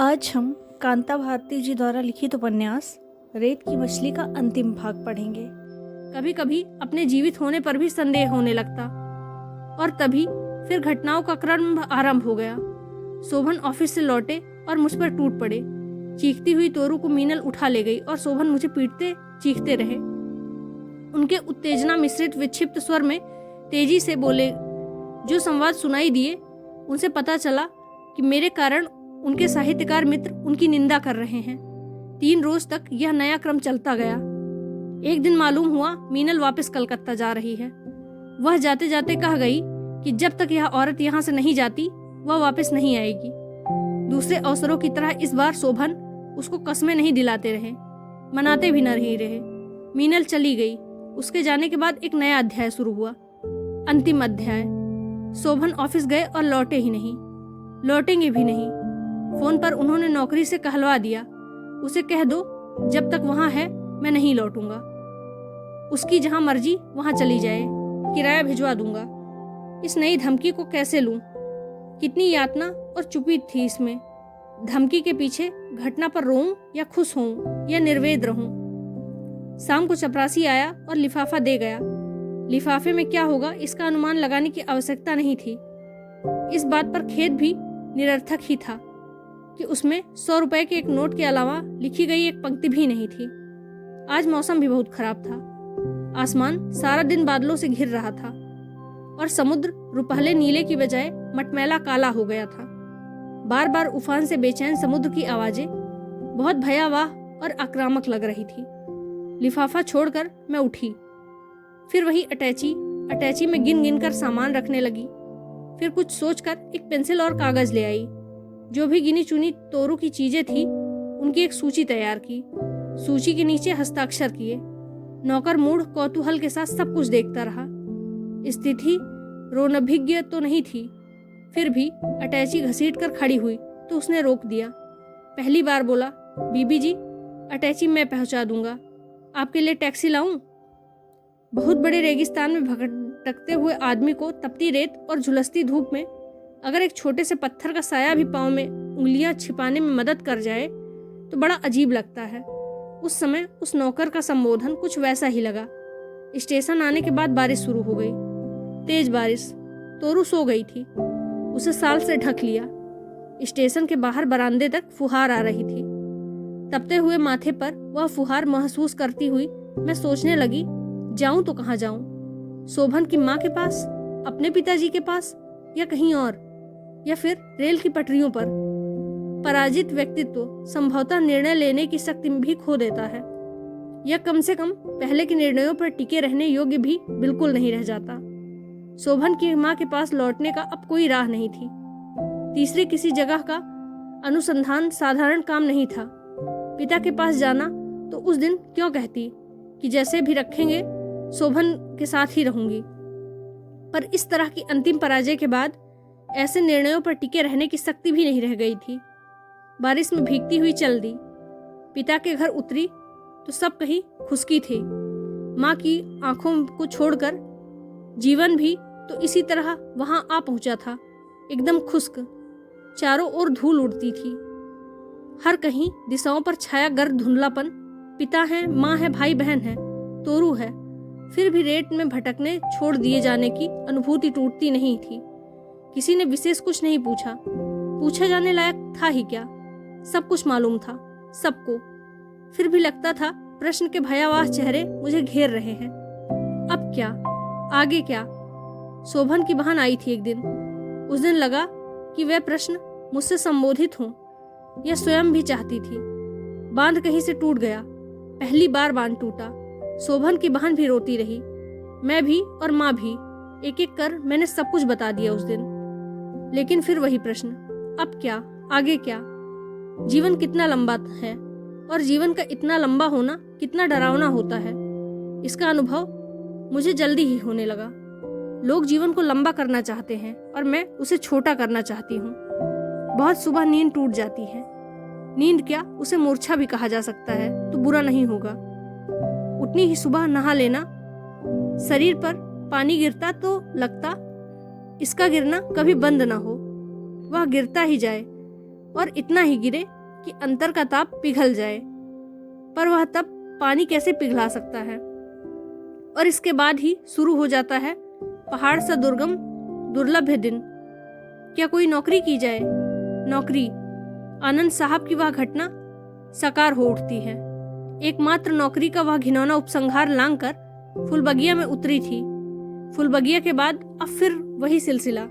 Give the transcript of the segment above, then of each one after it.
आज हम कांता भारती जी द्वारा लिखित उपन्यास रेत की मछली का अंतिम भाग पढ़ेंगे। कभी कभी अपने जीवित होने पर भी संदेह होने लगता और तभी फिर घटनाओं का क्रम आरंभ हो गया। शोभन ऑफिस से लौटे और मुझ पर टूट पड़े। चीखती हुई तोरू को मीनल उठा ले गई और शोभन मुझे पीटते चीखते रहे। उनके उत्तेजना मिश्रित विक्षिप्त स्वर में तेजी से बोले जो संवाद सुनाई दिए उनसे पता चला कि मेरे कारण उनके साहित्यकार मित्र उनकी निंदा कर रहे हैं। 3 रोज तक यह नया क्रम चलता गया। एक दिन मालूम हुआ मीनल वापस कलकत्ता जा रही है। वह जाते जाते कह गई कि जब तक यह औरत यहाँ से नहीं जाती वह वापस नहीं आएगी। दूसरे अवसरों की तरह इस बार शोभन उसको कस्में नहीं दिलाते रहे, मनाते भी न रहे। मीनल चली गई। उसके जाने के बाद एक नया अध्याय शुरू हुआ, अंतिम अध्याय। शोभन ऑफिस गए और लौटे ही नहीं, लौटेंगे भी नहीं। फोन पर उन्होंने नौकरी से कहलवा दिया, उसे कह दो जब तक वहां है मैं नहीं लौटूंगा। उसकी जहां मर्जी वहां चली जाए, किराया भिजवा दूंगा। इस नई धमकी को कैसे लूं? कितनी यातना और चुप्पी थी इसमें। धमकी के पीछे घटना पर रोऊं या खुश होऊं या निर्वेद रहूं। शाम को चपरासी आया और लिफाफा दे गया। लिफाफे में क्या होगा इसका अनुमान लगाने की आवश्यकता नहीं थी। इस बात पर खेद भी निरर्थक ही था कि उसमें 100 रुपए के एक नोट के अलावा लिखी गई एक पंक्ति भी नहीं थी। आज मौसम भी बहुत खराब था। आसमान सारा दिन बादलों से घिर रहा था और समुद्र रुपहले नीले की बजाय मटमैला काला हो गया था। बार बार उफान से बेचैन समुद्र की आवाजें बहुत भयावह और आक्रामक लग रही थी। लिफाफा छोड़कर मैं उठी। फिर वही अटैची में गिन गिन कर सामान रखने लगी। फिर कुछ सोचकर एक पेंसिल और कागज ले आई। जो भी गिनी चुनी तोरू की चीजें थी उनकी एक सूची तैयार की। सूची के नीचे हस्ताक्षर किए। नौकर मूढ़ कौतूहल के साथ सब कुछ देखता रहा। स्थिति रोनभिज्ञ तो नहीं थी, फिर भी अटैची घसीट कर खड़ी हुई तो उसने रोक दिया। पहली बार बोला, बीबी जी अटैची मैं पहुंचा दूंगा, आपके लिए टैक्सी लाऊं? बहुत बड़े रेगिस्तान में भटकते हुए आदमी को तपती रेत और झुलसती धूप में अगर एक छोटे से पत्थर का साया भी पाँव में उंगलियां छिपाने में मदद कर जाए तो बड़ा अजीब लगता है। उस समय उस नौकर का संबोधन कुछ वैसा ही लगा। स्टेशन आने के बाद बारिश शुरू हो गई, तेज बारिश। तोरू सो गई थी, उसे साल से ढक लिया। स्टेशन के बाहर बरामदे तक फुहार आ रही थी। तपते हुए माथे पर वह फुहार महसूस करती हुई मैं सोचने लगी, जाऊं तो कहाँ जाऊं? शोभन की माँ के पास, अपने पिताजी के पास, या कहीं और, या फिर रेल की पटरियों पर? पराजित व्यक्तित्व संभवतः निर्णय लेने की शक्ति भी खो देता है, या कम से कम पहले के निर्णयों पर टिके रहने योग्य भी बिल्कुल नहीं रह जाता। शोभन की माँ के पास लौटने का अब कोई राह नहीं थी। तीसरी किसी जगह का अनुसंधान साधारण काम नहीं था। पिता के पास जाना तो उस दिन क्यों कहती कि जैसे भी रखेंगे शोभन के साथ ही रहूंगी। पर इस तरह की अंतिम पराजय के बाद ऐसे निर्णयों पर टिके रहने की शक्ति भी नहीं रह गई थी। बारिश में भीगती हुई चल दी। पिता के घर उतरी तो सब कहीं खुशकी थे। माँ की आंखों को छोड़कर जीवन भी तो इसी तरह वहां आ पहुंचा था, एकदम खुश्क। चारों ओर धूल उड़ती थी। हर कहीं दिशाओं पर छाया गर्द धुंधलापन। पिता है, माँ है, भाई बहन है, तोरू है। फिर भी रेत में भटकने छोड़ दिए जाने की अनुभूति टूटती नहीं थी। किसी ने विशेष कुछ नहीं पूछा। पूछा जाने लायक था ही क्या? सब कुछ मालूम था सबको। फिर भी लगता था प्रश्न के भयावह चेहरे मुझे घेर रहे हैं। अब क्या, आगे क्या? शोभन की बहन आई थी एक दिन। उस दिन लगा कि वह प्रश्न मुझसे संबोधित हों, यह स्वयं भी चाहती थी। बांध कहीं से टूट गया। पहली बार बांध टूटा। शोभन की बहन भी रोती रही, मैं भी और माँ भी। एक एक कर मैंने सब कुछ बता दिया उस दिन। लेकिन फिर वही प्रश्न, अब क्या, आगे क्या? जीवन कितना लंबा है और जीवन का इतना लंबा होना कितना डरावना होता है, इसका अनुभव मुझे जल्दी ही होने लगा। लोग जीवन को लंबा करना चाहते हैं और मैं उसे छोटा करना चाहती हूँ। बहुत सुबह नींद टूट जाती है। नींद क्या, उसे मूर्छा भी कहा जा सकता है तो बुरा नहीं होगा। उतनी ही सुबह नहा लेना। शरीर पर पानी गिरता तो लगता इसका गिरना कभी बंद ना हो, वह गिरता ही जाए। और इतना ही गिरे कि अंतर का ताप पिघल जाए, पर वह तब पानी कैसे पिघला सकता है। और इसके बाद ही शुरू हो जाता है पहाड़ सा दुर्गम दुर्लभ दिन। क्या कोई नौकरी की जाए? नौकरी, आनंद साहब की वह घटना साकार हो उठती है। एकमात्र नौकरी का वह घिनौना उपसंहार लांग कर फुलबगिया में उतरी थी। फुलबगिया के बाद अब फिर वही सिलसिला।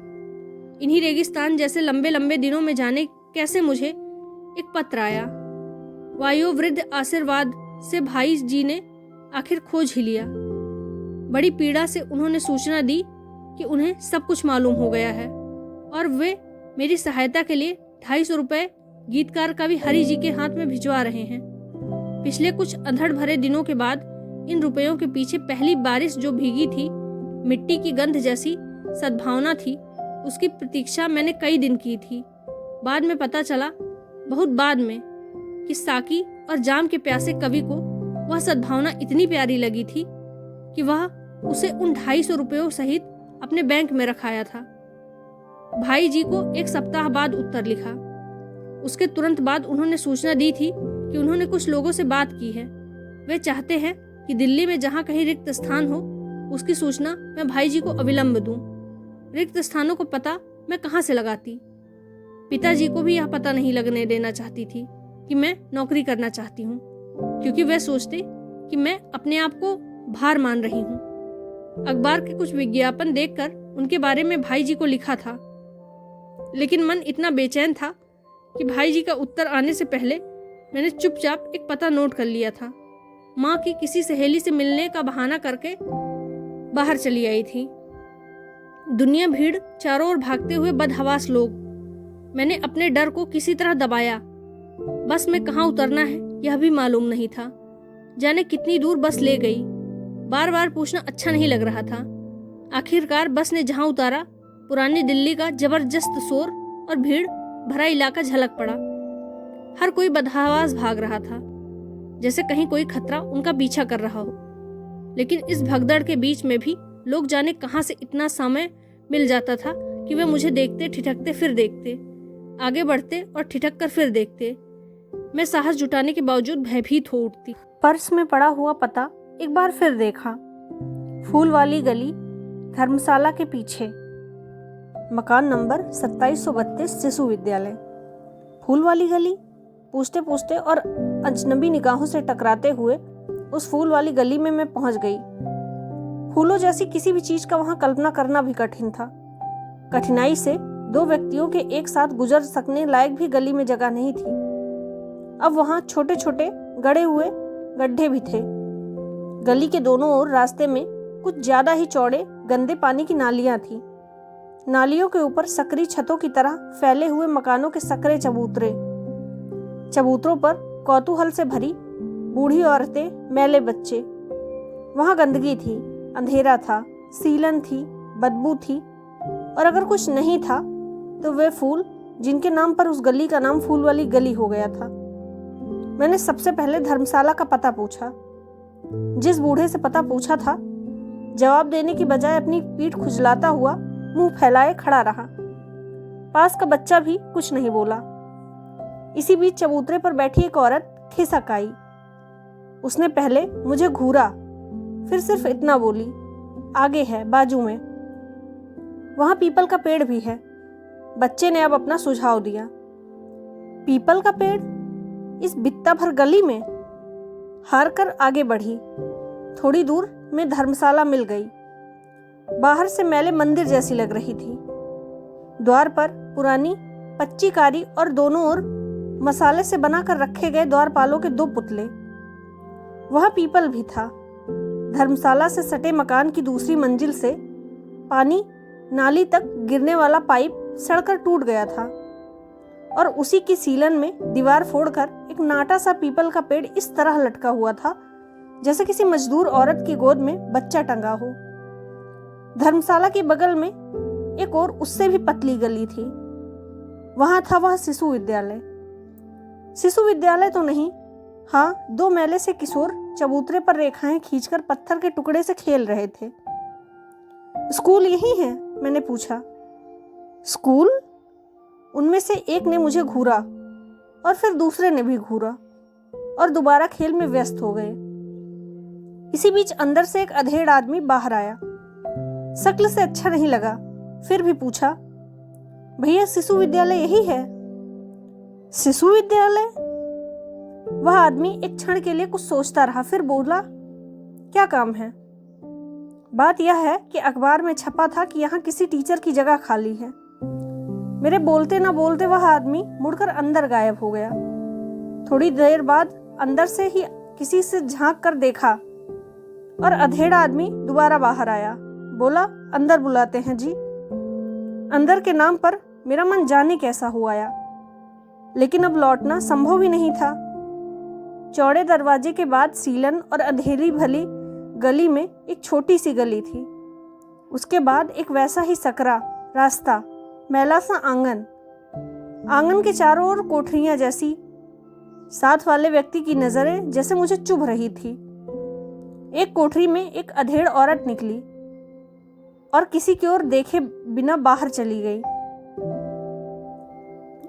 इन्हीं रेगिस्तान जैसे लंबे लंबे दिनों में जाने कैसे मुझे एक पत्र आया। वायोवृद्ध आशीर्वाद से भाई जी ने आखिर खोज ही लिया। बड़ी पीड़ा से उन्होंने सूचना दी कि उन्हें सब कुछ मालूम हो गया है और वे मेरी सहायता के लिए 250 रुपये गीतकार कवि हरि जी के हाथ में भिजवा रहे हैं। पिछले कुछ अंधड़ भरे दिनों के बाद इन रुपयों के पीछे पहली बारिश जो भीगी थी, मिट्टी की गंध जैसी सद्भावना थी, उसकी प्रतीक्षा मैंने कई दिन की थी। बाद में पता चला, बहुत बाद में, कि साकी और जाम के प्यासे कवि को वह सद्भावना इतनी प्यारी लगी थी कि वह उसे उन 250 रुपयों सहित अपने बैंक में रखाया था। भाई जी को एक सप्ताह बाद उत्तर लिखा। उसके तुरंत बाद उन्होंने सूचना दी थी कि उन्होंने कुछ लोगों से बात की है। वे चाहते हैं कि दिल्ली में जहाँ कहीं रिक्त स्थान हो, उसकी सूचना मैं भाई जी को अविलंब दूं। रिक्त स्थानों को पता मैं कहाँ से लगाती? पिताजी को भी यह पता नहीं लगने देना चाहती थी कि मैं नौकरी करना चाहती हूँ, क्योंकि वे सोचते कि मैं अपने आप को भार मान रही हूँ। अखबार के कुछ विज्ञापन देखकर उनके बारे में भाई जी को लिखा था, लेकिन मन इतना बेचैन था कि भाई जी का उत्तर आने से पहले मैंने चुपचाप एक पता नोट कर लिया था। माँ की किसी सहेली से मिलने का बहाना करके बाहर चली आई थी। दुनिया भीड़, चारों ओर भागते हुए बदहवास लोग। मैंने अपने डर को किसी तरह दबाया। बस में कहाँ उतरना है यह भी मालूम नहीं था। जाने कितनी दूर बस ले गई। बार बार पूछना अच्छा नहीं लग रहा था। आखिरकार बस ने जहाँ उतारा, पुरानी दिल्ली का जबरदस्त शोर और भीड़ भरा इलाका झलक पड़ा। हर कोई बदहवास भाग रहा था, जैसे कहीं कोई खतरा उनका पीछा कर रहा हो। लेकिन इस भगदड़ के बीच में भी लोग जाने कहाँ से इतना समय मिल जाता था कि वे मुझे देखते, ठिठकते, फिर देखते, आगे बढ़ते और ठिठक कर फिर देखते। मैं साहस जुटाने के बावजूद भयभीत हो उठती। पर्स में पड़ा हुआ पता एक बार फिर देखा। फूल वाली गली, धर्मशाला के पीछे, मकान नंबर 2732, शिशु विद्यालय। फूल वाली गली? पूछते पूछते और अजनबी निगाहों से टकराते हुए उस फूल वाली गली में मैं पहुंच गई। फूलों जैसी किसी भी चीज का वहां कल्पना करना भी कठिन था। कठिनाई से 2 व्यक्तियों के एक साथ गुजर सकने लायक भी गली में जगह नहीं थी। अब वहां छोटे छोटे गड़े हुए गड्ढे भी थे। गली के दोनों ओर रास्ते में कुछ ज्यादा ही चौड़े गंदे पानी की नालियां थी। नालियों के ऊपर सकरी छतों की तरह फैले हुए मकानों के सकरे चबूतरे। चबूतरों पर कौतूहल से भरी बूढ़ी औरतें, मैले बच्चे। वहां गंदगी थी, अंधेरा था, सीलन थी, बदबू थी, और अगर कुछ नहीं था तो वे फूल जिनके नाम पर उस गली का नाम फूल वाली गली हो गया था। मैंने सबसे पहले धर्मशाला का पता पूछा। जिस बूढ़े से पता पूछा था, जवाब देने की बजाय अपनी पीठ खुजलाता हुआ मुंह फैलाए खड़ा रहा। पास का बच्चा भी कुछ नहीं बोला। इसी बीच चबूतरे पर बैठी एक औरत खिसक आई। उसने पहले मुझे घूरा, फिर सिर्फ इतना बोली, आगे है, बाजू में। वहां पीपल का पेड़ भी है। बच्चे ने अब अपना सुझाव दिया। पीपल का पेड़ इस बित्ता भर गली में? हार कर आगे बढ़ी। थोड़ी दूर में धर्मशाला मिल गई। बाहर से मैले मंदिर जैसी लग रही थी। द्वार पर पुरानी पच्ची कारी और दोनों ओर मसाले से बनाकर रखे गए द्वारपालों के 2 पुतले। वह पीपल भी था। धर्मशाला से सटे मकान की दूसरी मंजिल से पानी नाली तक गिरने वाला पाइप सड़कर टूट गया था, और उसी की सीलन में दीवार फोड़कर एक नाटा सा पीपल का पेड़ इस तरह लटका हुआ था जैसे किसी मजदूर औरत की गोद में बच्चा टंगा हो। धर्मशाला के बगल में एक और उससे भी पतली गली थी। वहां था वह शिशु विद्यालय। शिशु विद्यालय तो नहीं, हाँ, 2 मैले से किशोर चबूतरे पर रेखाएं खींचकर पत्थर के टुकड़े से खेल रहे थे। स्कूल यही है? मैंने पूछा। स्कूल? उनमें से एक ने मुझे घूरा और फिर दूसरे ने भी घूरा और दोबारा खेल में व्यस्त हो गए। इसी बीच अंदर से एक अधेड़ आदमी बाहर आया। शक्ल से अच्छा नहीं लगा, फिर भी पूछा, भैया शिशु विद्यालय यही है? शिशु विद्यालय? वह आदमी एक क्षण के लिए कुछ सोचता रहा, फिर बोला, क्या काम है? बात यह है कि अखबार में छपा था कि यहाँ किसी टीचर की जगह खाली है। मेरे बोलते ना बोलते वह आदमी मुड़कर अंदर गायब हो गया। थोड़ी देर बाद अंदर से ही किसी से झांक कर देखा और अधेड़ आदमी दोबारा बाहर आया। बोला, अंदर बुलाते हैं जी। अंदर के नाम पर मेरा मन जाने कैसा हो आया, लेकिन अब लौटना संभव ही नहीं था। चौड़े दरवाजे के बाद सीलन और अंधेरी भली गली में एक छोटी सी गली थी। उसके बाद एक वैसा ही सकरा रास्ता, मैला सा आंगन, आंगन के चारों ओर कोठरियां जैसी। साथ वाले व्यक्ति की नजरें जैसे मुझे चुभ रही थी। एक कोठरी में एक अधेड़ औरत निकली और किसी की ओर देखे बिना बाहर चली गई।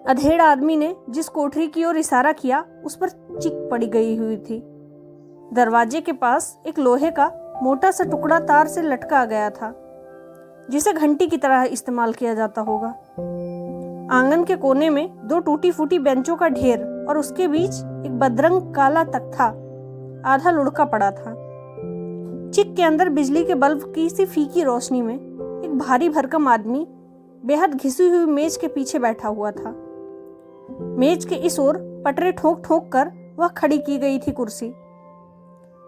अधेड़ आदमी ने जिस कोठरी की ओर इशारा किया उस पर चिक पड़ी गई हुई थी। दरवाजे के पास एक लोहे का मोटा सा टुकड़ा तार से लटका गया था, जिसे घंटी की तरह इस्तेमाल किया जाता होगा। आंगन के कोने में दो टूटी फूटी बेंचों का ढेर और उसके बीच एक बदरंग काला तख्ता आधा लुढ़का पड़ा था। चिक के अंदर बिजली के बल्ब की सी फीकी रोशनी में एक भारी भरकम आदमी बेहद घिसी हुई मेज के पीछे बैठा हुआ था। मेज के इस ओर पटरे ठोक ठोक कर वह खड़ी की गई थी कुर्सी।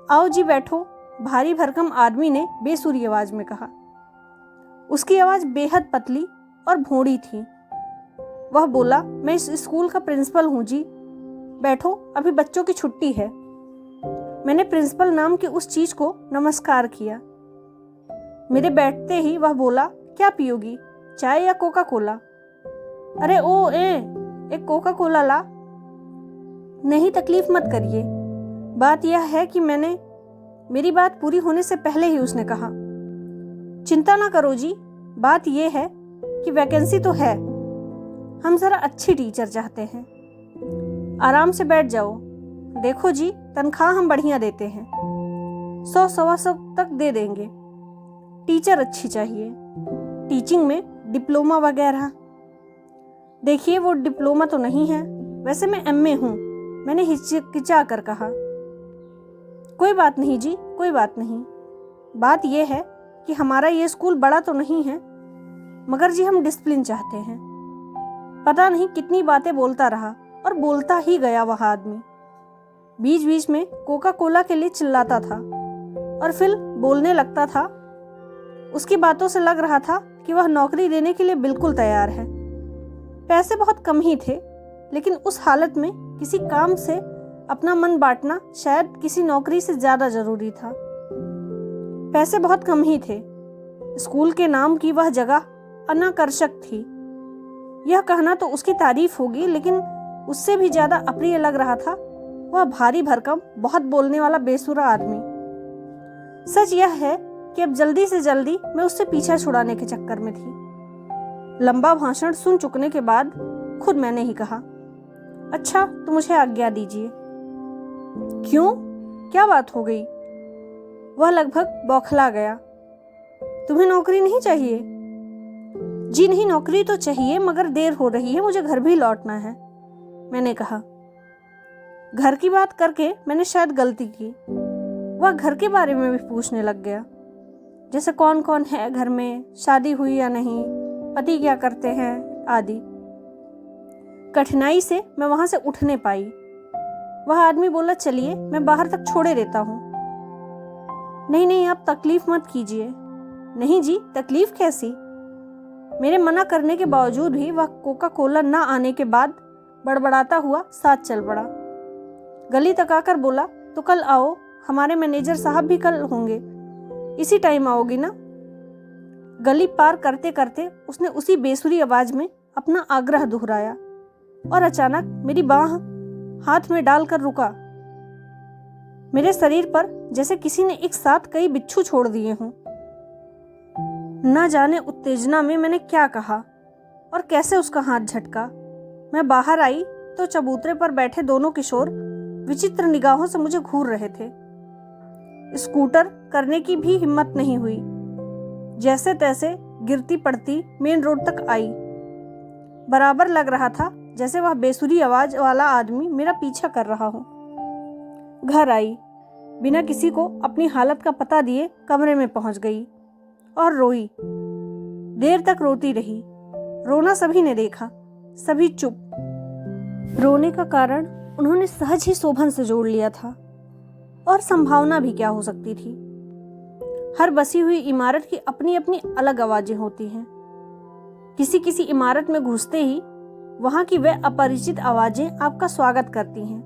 आओ जी बैठो, भारी भरकम आदमी ने बेसुरी आवाज में कहा। उसकी आवाज बेहद पतली और भोंडी थी। वह बोला, मैं इस स्कूल का प्रिंसिपल हूं जी। बैठो, अभी बच्चों की छुट्टी है। मैंने प्रिंसिपल नाम की उस चीज को नमस्कार किया। मेरे बैठते ही वह बोला, क्या पियोगी, चाय या कोका कोला? अरे ओ एक कोका कोला ला। नहीं, तकलीफ मत करिए। बात यह है कि मेरी बात पूरी होने से पहले ही उसने कहा, चिंता ना करो जी, बात यह है कि वैकेंसी तो है, हम जरा अच्छी टीचर चाहते हैं। आराम से बैठ जाओ। देखो जी, तनख्वाह हम बढ़िया देते हैं, 100 सवा 100 तक दे देंगे। टीचर अच्छी चाहिए, टीचिंग में डिप्लोमा वगैरह। देखिए, वो डिप्लोमा तो नहीं है, वैसे मैं MA हूँ। मैंने हिचकिचा कर कहा। कोई बात नहीं जी, कोई बात नहीं। बात यह है कि हमारा ये स्कूल बड़ा तो नहीं है, मगर जी हम डिसिप्लिन चाहते हैं। पता नहीं कितनी बातें बोलता रहा और बोलता ही गया वह आदमी। बीच बीच में कोका कोला के लिए चिल्लाता था और फिर बोलने लगता था। उसकी बातों से लग रहा था कि वह नौकरी देने के लिए बिल्कुल तैयार है। पैसे बहुत कम ही थे, लेकिन उस हालत में किसी काम से अपना मन बांटना शायद किसी नौकरी से ज्यादा जरूरी था। पैसे बहुत कम ही थे। स्कूल के नाम की वह जगह अनाकर्षक थी। यह कहना तो उसकी तारीफ होगी, लेकिन उससे भी ज्यादा अप्रिय लग रहा था वह भारी भरकम, बहुत बोलने वाला बेसुरा आदमी। सच यह है कि अब जल्दी से जल्दी मैं उससे पीछा छुड़ाने के चक्कर में थी। लंबा भाषण सुन चुकने के बाद खुद मैंने ही कहा, अच्छा तो मुझे आज्ञा दीजिए। क्यों, क्या बात हो गई? वह लगभग बौखला गया। तुम्हें नौकरी नहीं चाहिए? जी नहीं, नौकरी तो चाहिए, मगर देर हो रही है, मुझे घर भी लौटना है, मैंने कहा। घर की बात करके मैंने शायद गलती की। वह घर के बारे में भी पूछने लग गया, जैसे कौन कौन है घर में, शादी हुई या नहीं, पति क्या करते हैं आदि। कठिनाई से मैं वहां से उठने पाई। वह आदमी बोला, चलिए मैं बाहर तक छोड़े देता हूँ। नहीं नहीं, आप तकलीफ मत कीजिए। नहीं जी, तकलीफ कैसी? मेरे मना करने के बावजूद भी वह कोका कोला ना आने के बाद बड़बड़ाता हुआ साथ चल पड़ा। गली तक आकर बोला, तो कल आओ, हमारे मैनेजर साहब भी कल होंगे, इसी टाइम आओगी ना? गली पार करते करते उसने उसी बेसुरी आवाज में अपना आग्रह दोहराया और अचानक मेरी बाह हाथ में डालकर रुका। मेरे शरीर पर जैसे किसी ने एक साथ कई बिच्छू छोड़ दिए हों। न जाने उत्तेजना में मैंने क्या कहा और कैसे उसका हाथ झटका। मैं बाहर आई तो चबूतरे पर बैठे दोनों किशोर विचित्र निगाहों से मुझे घूर रहे थे। स्कूटर करने की भी हिम्मत नहीं हुई। जैसे तैसे गिरती पड़ती मेन रोड तक आई। बराबर लग रहा था जैसे वह बेसुरी आवाज वाला आदमी मेरा पीछा कर रहा हो। घर आई, बिना किसी को अपनी हालत का पता दिए कमरे में पहुंच गई और रोई। देर तक रोती रही। रोना सभी ने देखा, सभी चुप। रोने का कारण उन्होंने सहज ही शोभन से जोड़ लिया था, और संभावना भी क्या हो सकती थी। हर बसी हुई इमारत की अपनी अपनी अलग आवाजें होती हैं। किसी किसी इमारत में घुसते ही वहां की वे अपरिचित आवाजें आपका स्वागत करती हैं।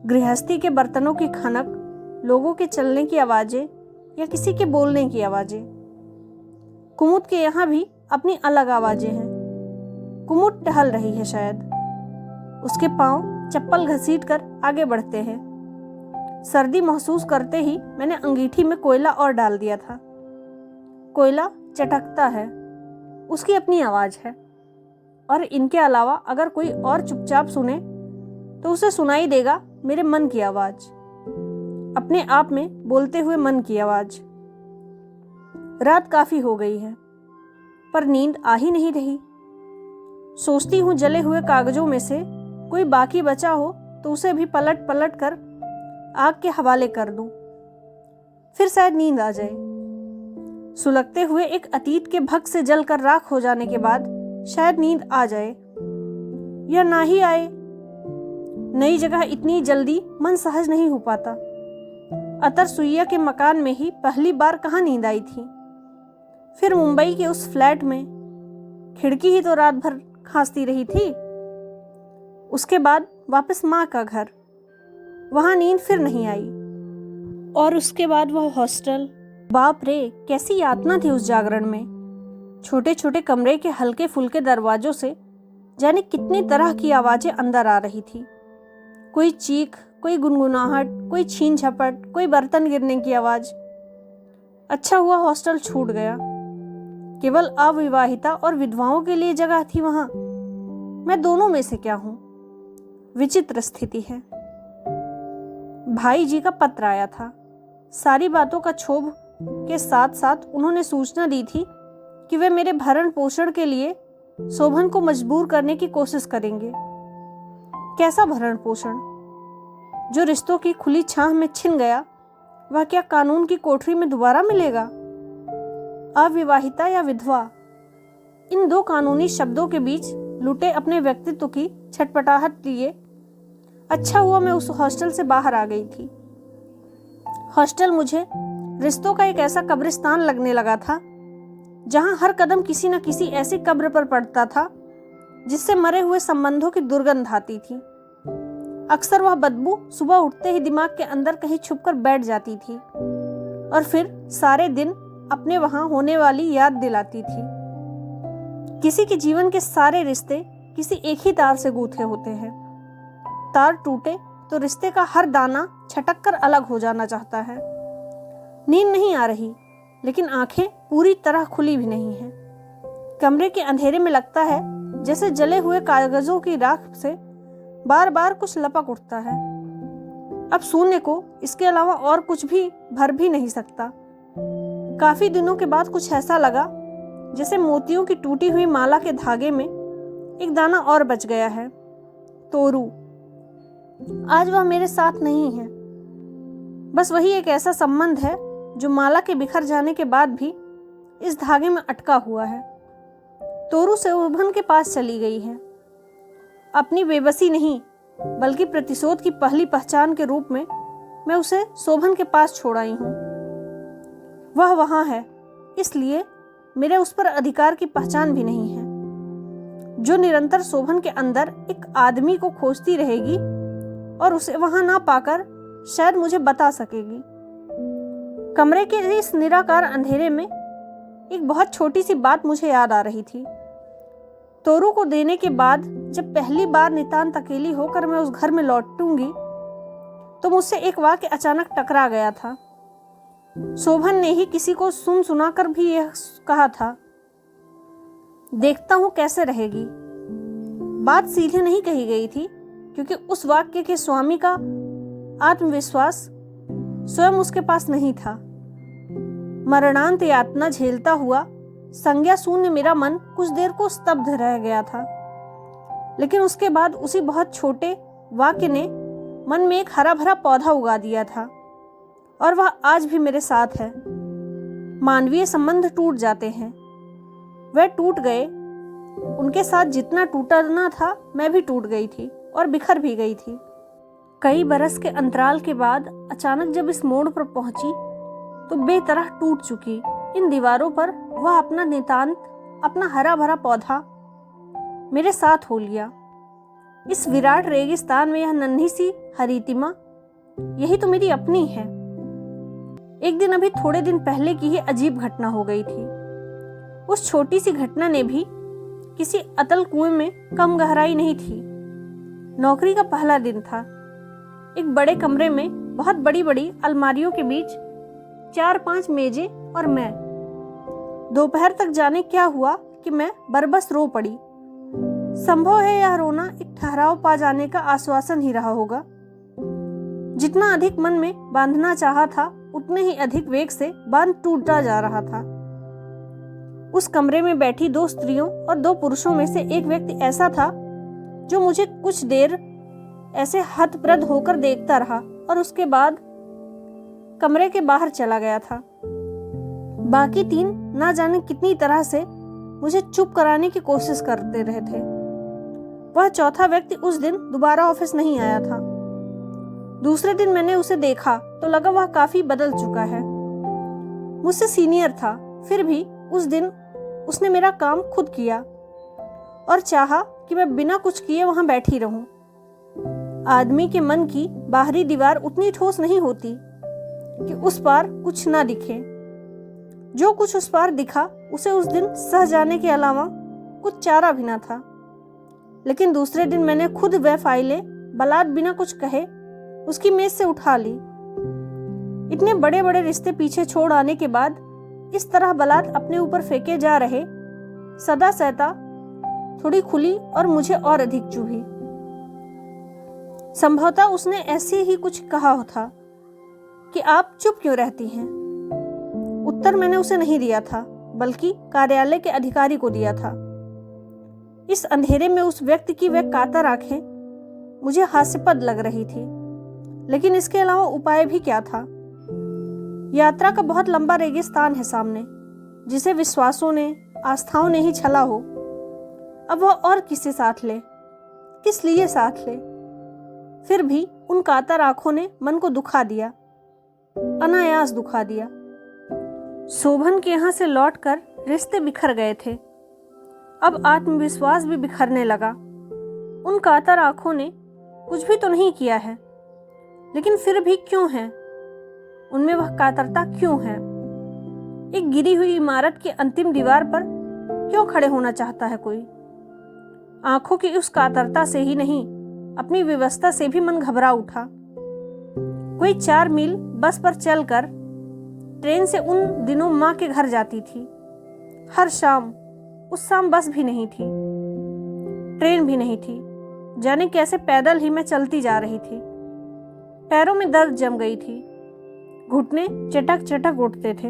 गृहस्थी के बर्तनों की खनक, लोगों के चलने की आवाजें या किसी के बोलने की आवाजें। कुमुद के यहाँ भी अपनी अलग आवाजें हैं। कुमुद टहल रही है शायद। उसके पांव चप्पल घसीट कर आगे बढ़ते हैं। सर्दी महसूस करते ही मैंने अंगीठी में कोयला और डाल दिया था। कोयला चटकता है, उसकी अपनी आवाज है, और इनके अलावा अगर कोई और चुपचाप सुने तो उसे सुनाई देगा मेरे मन की आवाज, अपने आप में बोलते हुए मन की आवाज। रात काफी हो गई है, पर नींद आ ही नहीं रही। सोचती हूँ जले हुए कागजों में से कोई बाकी बचा हो तो उसे भी पलट पलट कर आग के हवाले कर दूं, फिर शायद नींद आ जाए। सुलगते हुए एक अतीत के भग से जलकर राख हो जाने के बाद शायद नींद आ जाए, या ना ही आए। नई जगह इतनी जल्दी मन सहज नहीं हो पाता। अतर सुइया के मकान में ही पहली बार कहाँ नींद आई थी। फिर मुंबई के उस फ्लैट में खिड़की ही तो रात भर खांसती रही थी। उसके बाद वापस माँ का घर, वहां नींद फिर नहीं आई। और उसके बाद वह हॉस्टल, बाप रे कैसी यातना थी उस जागरण में। छोटे छोटे कमरे के हल्के फुल्के दरवाजों से जाने कितनी तरह की आवाजें अंदर आ रही थी। कोई चीख, कोई गुनगुनाहट, कोई छीन झपट, कोई बर्तन गिरने की आवाज। अच्छा हुआ हॉस्टल छूट गया। केवल अविवाहिता और विधवाओं के लिए जगह थी वहां। मैं दोनों में से क्या हूं? विचित्र स्थिति है। भाई जी का पत्र आया था। सारी बातों का क्षोभ के साथ साथ उन्होंने सूचना दी थी कि वे मेरे भरण पोषण के लिए शोभन को मजबूर करने की कोशिश करेंगे। कैसा भरण पोषण? जो रिश्तों की खुली छाह में छिन गया, वह क्या कानून की कोठरी में दोबारा मिलेगा? अविवाहिता या विधवा, इन दो कानूनी शब्दों के बीच लुटे अपने व्यक्तित्व की छटपटाहट लिए अच्छा हुआ मैं उस हॉस्टल से बाहर आ गई थी। हॉस्टल मुझे रिश्तों का एक ऐसा कब्रिस्तान लगने लगा था जहां हर कदम किसी न किसी ऐसी कब्र पर पड़ता था जिससे मरे हुए संबंधों की दुर्गंध आती थी। अक्सर वह बदबू सुबह उठते ही दिमाग के अंदर कहीं छुपकर बैठ जाती थी और फिर सारे दिन अपने वहां होने वाली याद दिलाती थी। किसी के जीवन के सारे रिश्ते किसी एक ही तार से गूंथे होते हैं। तार टूटे तो रिश्ते का हर दाना छटक कर अलग हो जाना चाहता है। नींद नहीं आ रही, लेकिन आंखें पूरी तरह खुली भी नहीं हैं। कमरे के अंधेरे में लगता है जैसे जले हुए कागजों की राख से बार बार कुछ लपक उठता है। अब शून्य को इसके अलावा और कुछ भी भर भी नहीं सकता। काफी दिनों के बाद कुछ ऐसा लगा जैसे मोतियों की टूटी हुई माला के धागे में एक दाना और बच गया है। तोरू, आज वह मेरे साथ नहीं है। बस वही एक ऐसा संबंध है जो माला के बिखर जाने के बाद भी इस धागे में अटका हुआ है। तोरू शोभन के पास चली गई है। अपनी बेबसी नहीं, बल्कि प्रतिशोध की पहली पहचान के रूप में मैं उसे शोभन के पास छोड़ आई हूं। वह वहां है, इसलिए मेरे उस पर अधिकार की पहचान भी नहीं है, जो निरंतर शोभन के अंदर एक आदमी को खोजती रहेगी और उसे वहां ना पाकर शायद मुझे बता सकेगी। कमरे के इस निराकार अंधेरे में एक बहुत छोटी सी बात मुझे याद आ रही थी। तोरू को देने के बाद जब पहली बार नितांत अकेली होकर मैं उस घर में लौटूंगी तो मुझसे एक वाक्य अचानक टकरा गया था। शोभन ने ही किसी को सुना कर भी यह कहा था, देखता हूँ कैसे रहेगी। बात सीधे नहीं कही गई थी, क्योंकि उस वाक्य के स्वामी का आत्मविश्वास स्वयं उसके पास नहीं था। मरणांत यातना झेलता हुआ संज्ञा शून्य मेरा मन कुछ देर को स्तब्ध रह गया था, लेकिन उसके बाद उसी बहुत छोटे वाक्य ने मन में एक हरा भरा पौधा उगा दिया था, और वह आज भी मेरे साथ है। मानवीय संबंध टूट जाते हैं, वे टूट गए। उनके साथ जितना टूटना था मैं भी टूट गई थी और बिखर भी गई थी। कई बरस के अंतराल के बाद अचानक जब इस मोड़ पर पहुंची तो बेतरह टूट चुकी इन दीवारों पर वह अपना नितांत, अपना हरा भरा पौधा मेरे साथ हो लिया। इस विराट रेगिस्तान में यह नन्ही सी हरितिमा, यही तो मेरी अपनी है। एक दिन अभी थोड़े दिन पहले की ही अजीब घटना हो गई थी। उस छोटी सी घटना ने भी किसी अतल कुएं में कम गहराई नहीं थी। नौकरी का पहला दिन था। एक बड़े कमरे में बहुत बड़ी बड़ी अलमारियों के बीच 4-5 मेजें और मैं। दोपहर तक जाने क्या हुआ कि मैं बरबस रो पड़ी। संभव है यह रोना एक ठहराव पा जाने का आश्वासन ही रहा होगा। जितना अधिक मन में बांधना चाहा था, उतने ही अधिक वेग से बांध टूटा जा रहा था। उस कमरे में बैठी 2 स्त्रियों और 2 पुरुषों में से एक व्यक्ति ऐसा था जो मुझे कुछ देर ऐसे हतप्रद होकर देखता रहा और उसके बाद कमरे के बाहर चला गया था। बाकी 3 ना जाने कितनी तरह से मुझे चुप कराने की कोशिश करते रहे थे। वह चौथा व्यक्ति उस दिन दोबारा ऑफिस नहीं आया था। दूसरे दिन मैंने उसे देखा तो लगा वह काफी बदल चुका है। मुझसे सीनियर था, फिर भी उस दिन उसने मेरा काम खुद किया और चाहा कि मैं बिना कुछ किए वहां बैठी रहूं। आदमी के मन की बाहरी दीवार उतनी ठोस नहीं होती कि उस पार कुछ ना दिखे। जो कुछ उस पार दिखा उसे उस दिन सह जाने के अलावा कुछ चारा भी ना था। लेकिन दूसरे दिन मैंने खुद वह फाइलें बलात् बिना कुछ कहे उसकी मेज से उठा ली। इतने बड़े बड़े रिश्ते पीछे छोड़ आने के बाद इस तरह बलात् अपने ऊपर फेंके जा रहे सदा सहता थोड़ी खुली और मुझे और अधिक चुभी। संभवतः उसने ऐसे ही कुछ कहा था कि आप चुप क्यों रहती हैं। उत्तर मैंने उसे नहीं दिया था, बल्कि कार्यालय के अधिकारी को दिया था। इस अंधेरे में उस व्यक्ति की वह कातर आंखें मुझे हास्यपद लग रही थी, लेकिन इसके अलावा उपाय भी क्या था। यात्रा का बहुत लंबा रेगिस्तान है सामने, जिसे विश्वासों ने, आस्थाओं ने ही छला हो। अब वह और किसे साथ ले, किस लिए साथ ले। फिर भी उन कातर आंखों ने मन को दुखा दिया, अनायास दुखा दिया। शोभन के यहाँ से लौटकर रिश्ते बिखर गए थे। अब आत्मविश्वास भी बिखरने लगा। उन कातर आंखों ने कुछ भी तो नहीं किया है, लेकिन फिर भी क्यों है उनमें वह कातरता, क्यों है। एक गिरी हुई इमारत की अंतिम दीवार पर क्यों खड़े होना चाहता है कोई। आंखों की उस कातरता से ही नहीं, अपनी व्यवस्था से भी मन घबरा उठा। कोई 4 मील बस पर चलकर ट्रेन से उन दिनों माँ के घर जाती थी। हर शाम, उस शाम बस भी नहीं थी, ट्रेन भी नहीं थी, जाने कैसे पैदल ही मैं चलती जा रही थी। पैरों में दर्द जम गई थी, घुटने चटक चटक उठते थे।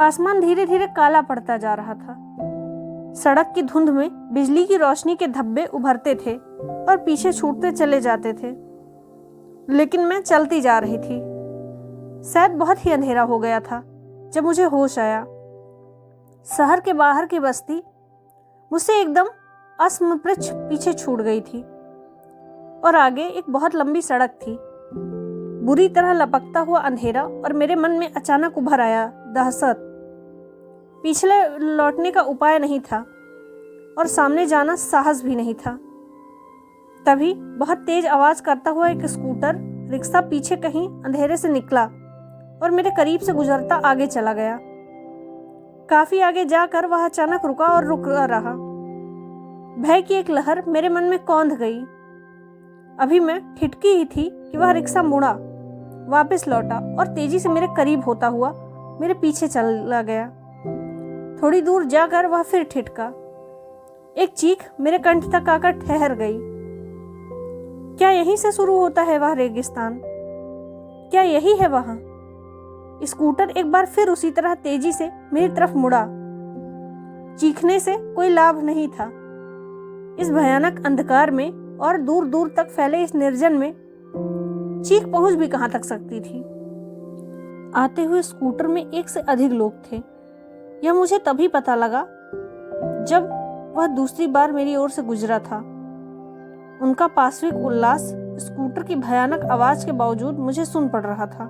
आसमान धीरे धीरे काला पड़ता जा रहा था। सड़क की धुंध में बिजली की रोशनी के धब्बे उभरते थे और पीछे छूटते चले जाते थे, लेकिन मैं चलती जा रही थी। शायद बहुत ही अंधेरा हो गया था जब मुझे होश आया। शहर के बाहर की बस्ती मुझसे एकदम अस्मृक्ष पीछे छूट गई थी और आगे एक बहुत लंबी सड़क थी। बुरी तरह लपकता हुआ अंधेरा, और मेरे मन में अचानक उभर आया दहशत। पिछले लौटने का उपाय नहीं था और सामने जाना साहस भी नहीं था। तभी बहुत तेज आवाज करता हुआ एक स्कूटर रिक्शा पीछे कहीं अंधेरे से निकला और मेरे करीब से गुजरता आगे चला गया। काफी आगे जाकर वह अचानक रुका और रुका रहा। भय की एक लहर मेरे मन में कौंध गई। अभी मैं ठिठकी ही थी कि वह रिक्शा मुड़ा, वापस लौटा और तेजी से मेरे करीब होता हुआ मेरे पीछे चला गया। थोड़ी दूर जाकर वह फिर ठिठका। एक चीख मेरे कंठ तक आकर ठहर गई। क्या यहीं से शुरू होता है वह रेगिस्तान? क्या यही है वहां? स्कूटर एक बार फिर उसी तरह तेजी से मेरी तरफ मुड़ा। चीखने से कोई लाभ नहीं था। इस भयानक अंधकार में और दूर दूर तक फैले इस निर्जन में चीख पहुंच भी कहां तक सकती थी। आते हुए स्कूटर में एक से अधिक लोग थे। यह मुझे तभी पता लगा जब वह दूसरी बार मेरी ओर से गुजरा था। उनका पाश्विक उल्लास स्कूटर की भयानक आवाज के बावजूद मुझे सुन पड़ रहा था।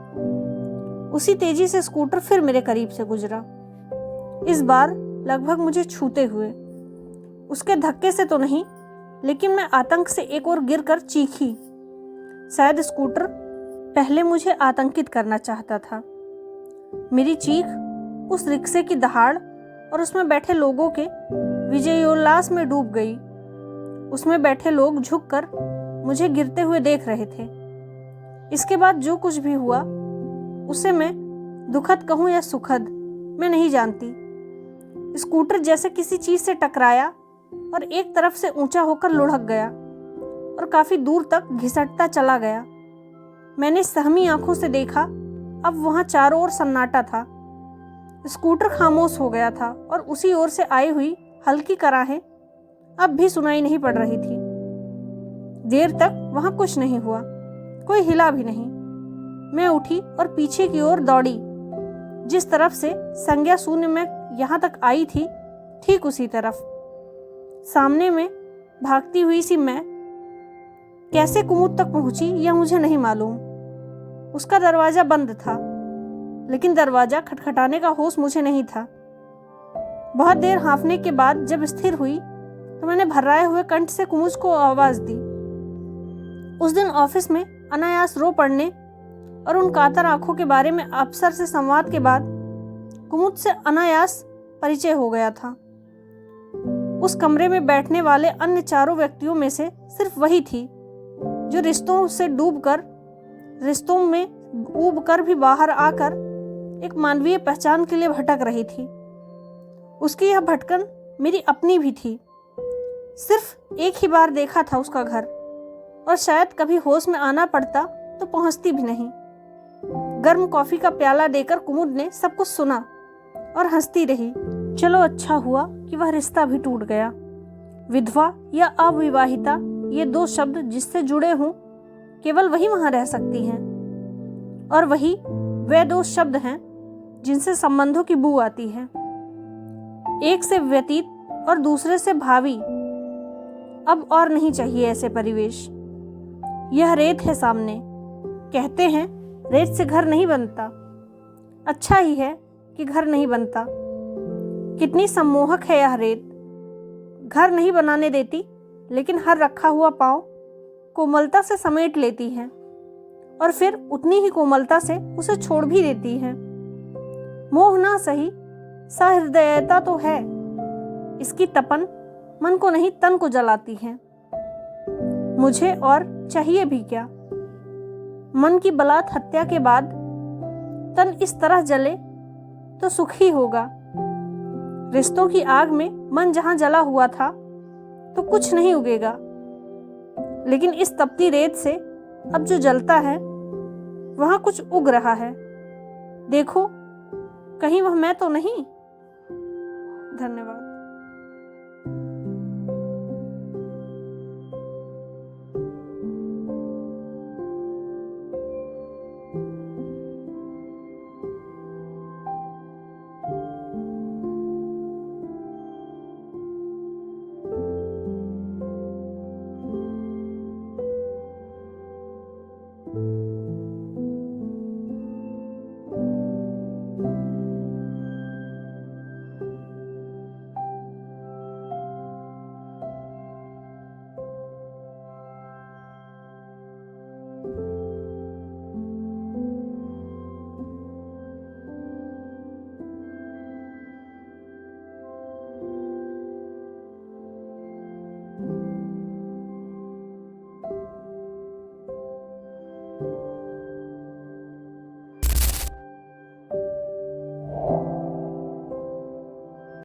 उसी तेजी से स्कूटर फिर मेरे करीब से गुजरा, इस बार लगभग मुझे छूते हुए। उसके धक्के से तो नहीं, लेकिन मैं आतंक से एक और गिरकर चीखी। शायद स्कूटर पहले मुझे आतंकित करना चाहता था। मेरी चीख उस रिक्शे की दहाड़ और उसमें बैठे लोगों के विजयोल्लास में डूब गई। उसमें बैठे लोग झुककर मुझे गिरते हुए देख रहे थे। इसके बाद जो कुछ भी हुआ उसे मैं दुखद कहूं या सुखद, मैं नहीं जानती। स्कूटर जैसे किसी चीज से टकराया और एक तरफ से ऊंचा होकर लुढ़क गया और काफी दूर तक घिसटता चला गया। मैंने सहमी आंखों से देखा, अब वहां चारों ओर सन्नाटा था। स्कूटर खामोश हो गया था और उसी ओर से आई हुई हल्की कराहें अब भी सुनाई नहीं पड़ रही थी। देर तक वहां कुछ नहीं हुआ, कोई हिला भी नहीं। मैं उठी और पीछे की ओर दौड़ी। जिस तरफ से संज्ञा शून्य में यहां तक आई थी, ठीक उसी तरफ। सामने में भागती हुई सी मैं कैसे कुमुद तक पहुंची यह मुझे नहीं मालूम। उसका दरवाजा बंद था, लेकिन दरवाजा खटखटाने का होश मुझे नहीं था। बहुत देर हाँफने के बाद जब स्थिर हुई तो मैंने भर्राए हुए कंठ से कुमुद को आवाज दी। उस दिन ऑफिस में अनायास रो पड़ने और उन कातर आंखों के बारे में अफसर से संवाद के बाद कुमुद से अनायास परिचय हो गया था। उस कमरे में बैठने वाले अन्य चारों व्यक्तियों में से सिर्फ वही थी जो रिश्तों में ऊब कर भी बाहर आकर एक मानवीय पहचान के लिए भटक रही थी। उसकी यह भटकन मेरी अपनी भी थी। सिर्फ एक ही बार देखा था उसका घर, और शायद कभी होश में आना पड़ता तो पहुंचती भी नहीं। गर्म कॉफी का प्याला देकर कुमुद ने सब कुछ सुना और हंसती रही। चलो अच्छा हुआ कि वह रिश्ता भी टूट गया। विधवा या अविवाहिता, ये दो शब्द जिससे जुड़े हों केवल वही वहां रह सकती हैं, और वही वे दो शब्द हैं जिनसे संबंधों की बू आती है। एक से व्यतीत और दूसरे से भावी। अब और नहीं चाहिए ऐसे परिवेश। यह रेत है सामने। कहते हैं रेत से घर नहीं बनता। अच्छा ही है कि घर नहीं बनता। कितनी सम्मोहक है यह रेत। घर नहीं बनाने देती, लेकिन हर रखा हुआ पांव कोमलता से समेट लेती है और फिर उतनी ही कोमलता से उसे छोड़ भी देती है। मोह ना सही, सहृदयता तो है। इसकी तपन मन को नहीं तन को जलाती है। मुझे और चाहिए भी क्या। मन की बलात् हत्या के बाद तन इस तरह जले तो सुख ही होगा। रिश्तों की आग में मन जहां जला हुआ था तो कुछ नहीं उगेगा, लेकिन इस तपती रेत से अब जो जलता है वहां कुछ उग रहा है। देखो, कहीं वह मैं तो नहीं। धन्यवाद।